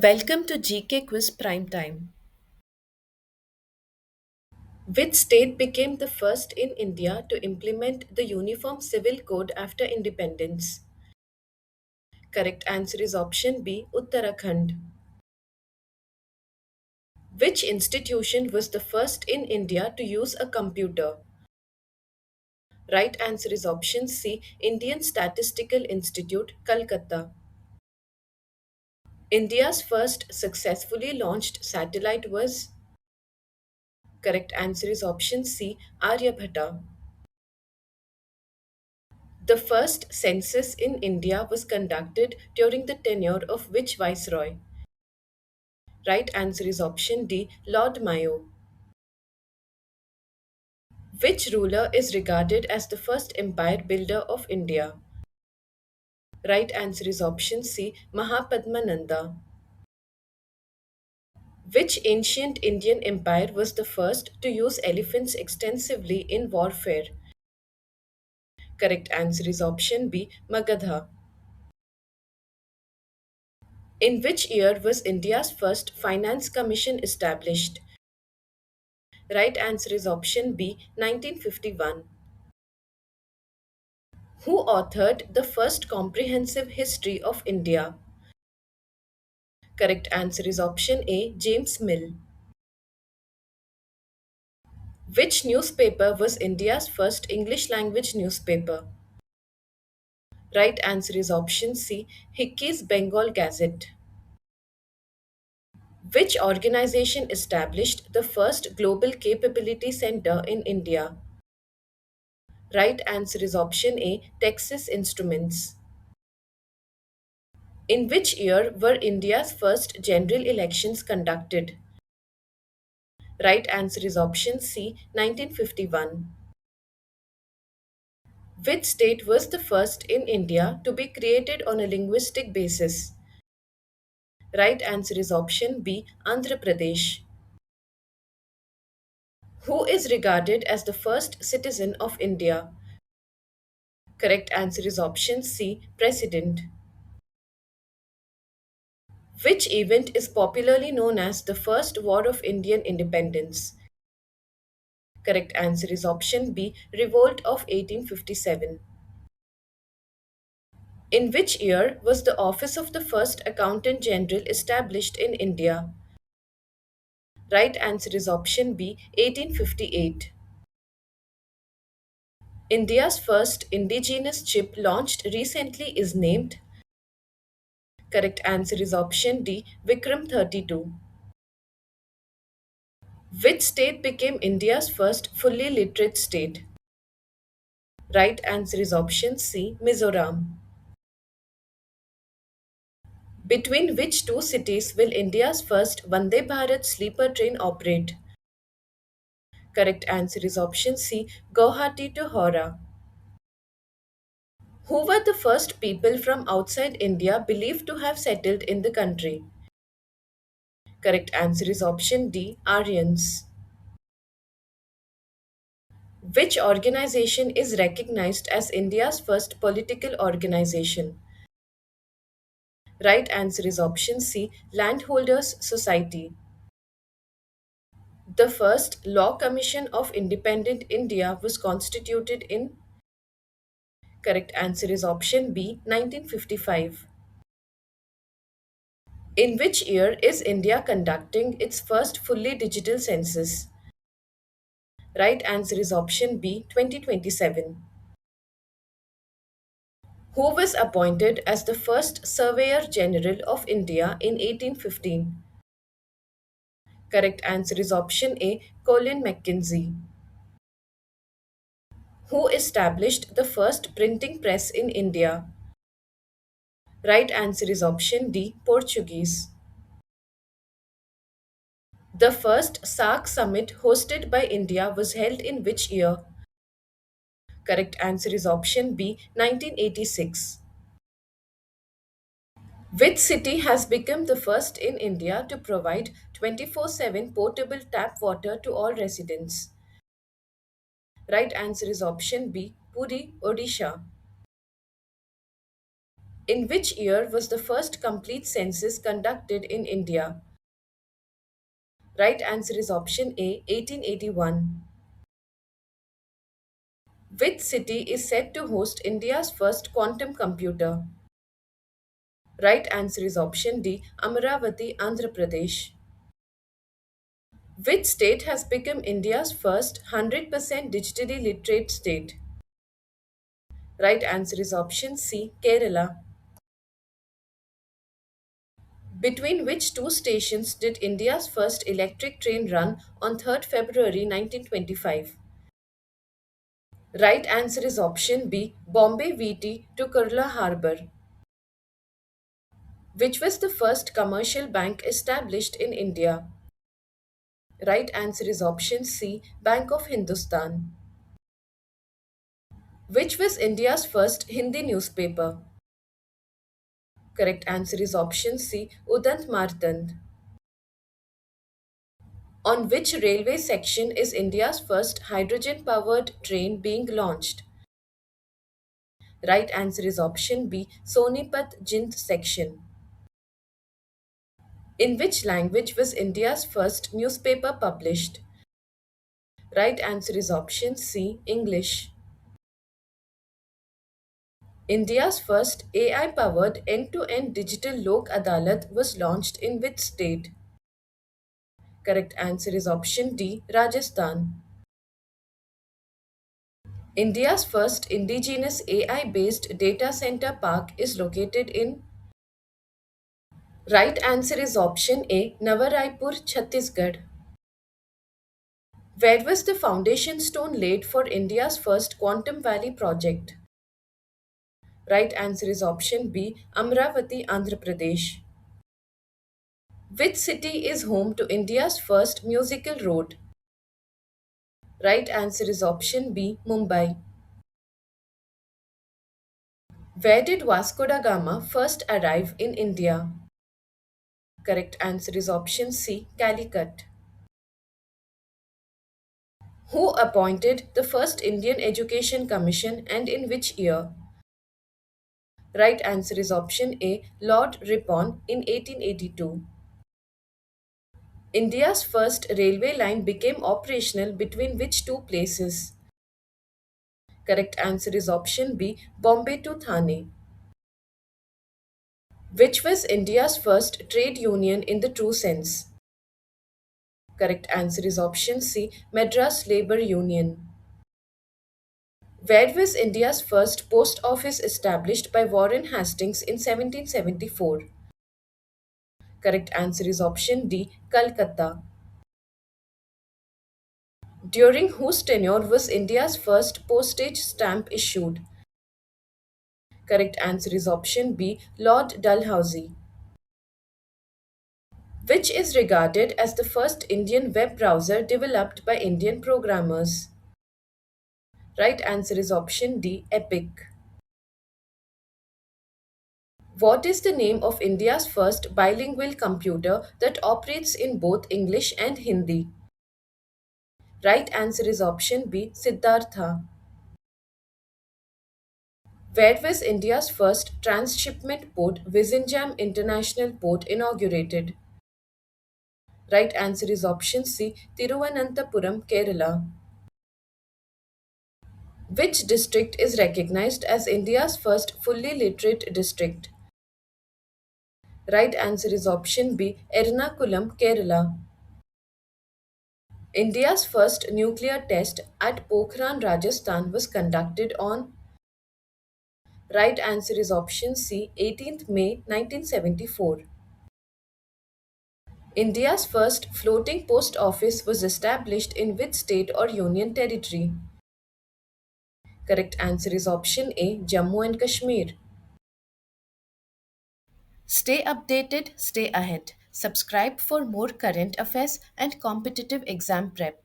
Welcome to GK Quiz Prime Time. Which state became the first in India to implement the Uniform Civil Code after independence? Correct answer is option B, Uttarakhand. Which institution was the first in India to use a computer? Right answer is option C, Indian Statistical Institute, Calcutta. India's first successfully launched satellite was? Correct answer is option C, Aryabhata. The first census in India was conducted during the tenure of which viceroy? Right answer is option D, Lord Mayo. Which ruler is regarded as the first empire builder of India? Right answer is option C, Mahapadmananda. Which ancient Indian empire was the first to use elephants extensively in warfare? Correct answer is option B, Magadha. In which year was India's first finance commission established? Right answer is option B, 1951. Who authored the first comprehensive history of India? Correct answer is option A, James Mill. Which newspaper was India's first English language newspaper? Right answer is option C, Hickey's Bengal Gazette. Which organization established the first Global Capability Center in India? Right answer is option A, Texas Instruments. In which year were India's first general elections conducted? Right answer is option C, 1951. Which state was the first in India to be created on a linguistic basis? Right answer is option B, Andhra Pradesh. Who is regarded as the first citizen of India? Correct answer is option C, President. Which event is popularly known as the First War of Indian Independence? Correct answer is option B, Revolt of 1857. In which year was the office of the first Accountant General established in India? Right answer is option B, 1858. India's first indigenous chip launched recently is named? Correct answer is option D, Vikram 32. Which state became India's first fully literate state? Right answer is option C, Mizoram. Between which two cities will India's first Vande Bharat sleeper train operate? Correct answer is option C, Guwahati to Howrah. Who were the first people from outside India believed to have settled in the country? Correct answer is option D, Aryans. Which organization is recognized as India's first political organization? Right answer is option C, Landholders Society. The first Law Commission of Independent India was constituted in? Correct answer is option B, 1955. In which year is India conducting its first fully digital census? Right answer is option B, 2027. Who was appointed as the first Surveyor General of India in 1815? Correct answer is option A, Colin Mackenzie. Who established the first printing press in India? Right answer is option D, Portuguese. The first SAARC summit hosted by India was held in which year? Correct answer is option B, 1986. Which city has become the first in India to provide 24/7 portable tap water to all residents? Right answer is option B, Puri, Odisha. In which year was the first complete census conducted in India? Right answer is option A, 1881. Which city is said to host India's first quantum computer? Right answer is option D, Amaravati, Andhra Pradesh. Which state has become India's first 100% digitally literate state? Right answer is option C, Kerala. Between which two stations did India's first electric train run on 3rd February 1925? Right answer is option B, Bombay VT to Kurla Harbour. Which was the first commercial bank established in India? Right answer is option C, Bank of Hindustan. Which was India's first Hindi newspaper? Correct answer is option C, Udant Mardand. On which railway section is India's first hydrogen powered train being launched? Right answer is option B, Sonipat Jind section. In which language was India's first newspaper published? Right answer is option C, English. India's first AI powered end to end digital Lok Adalat was launched in which state? Correct answer is option D, Rajasthan. India's first indigenous AI based data center park is located in. Right answer is option A, Navaraipur, Chhattisgarh. Where was the foundation stone laid for India's first Quantum Valley project? Right answer is option B, Amravati, Andhra Pradesh. Which city is home to India's first musical road? Right answer is option B, Mumbai. Where did Vasco da Gama first arrive in India? Correct answer is option C, Calicut. Who appointed the first Indian Education Commission and in which year? Right answer is option A, Lord Ripon in 1882. India's first railway line became operational between which two places? Correct answer is option B, Bombay to Thane. Which was India's first trade union in the true sense? Correct answer is option C, Madras Labour Union. Where was India's first post office established by Warren Hastings in 1774? Correct answer is option D, Calcutta. During whose tenure was India's first postage stamp issued? Correct answer is option B, Lord Dalhousie. Which is regarded as the first Indian web browser developed by Indian programmers? Right answer is option D, Epic. What is the name of India's first bilingual computer that operates in both English and Hindi? Right answer is option B, Siddhartha. Where was India's first transshipment port, Vizinjam International Port, inaugurated? Right answer is option C, Tiruvananthapuram, Kerala. Which district is recognized as India's first fully literate district? Right answer is option B, Ernakulam, Kerala. India's first nuclear test at Pokhran, Rajasthan was conducted on. Right answer is option C, 18th May 1974. India's first floating post office was established in which state or union territory? Correct answer is option A, Jammu and Kashmir. Stay updated, stay ahead. Subscribe for more current affairs and competitive exam prep.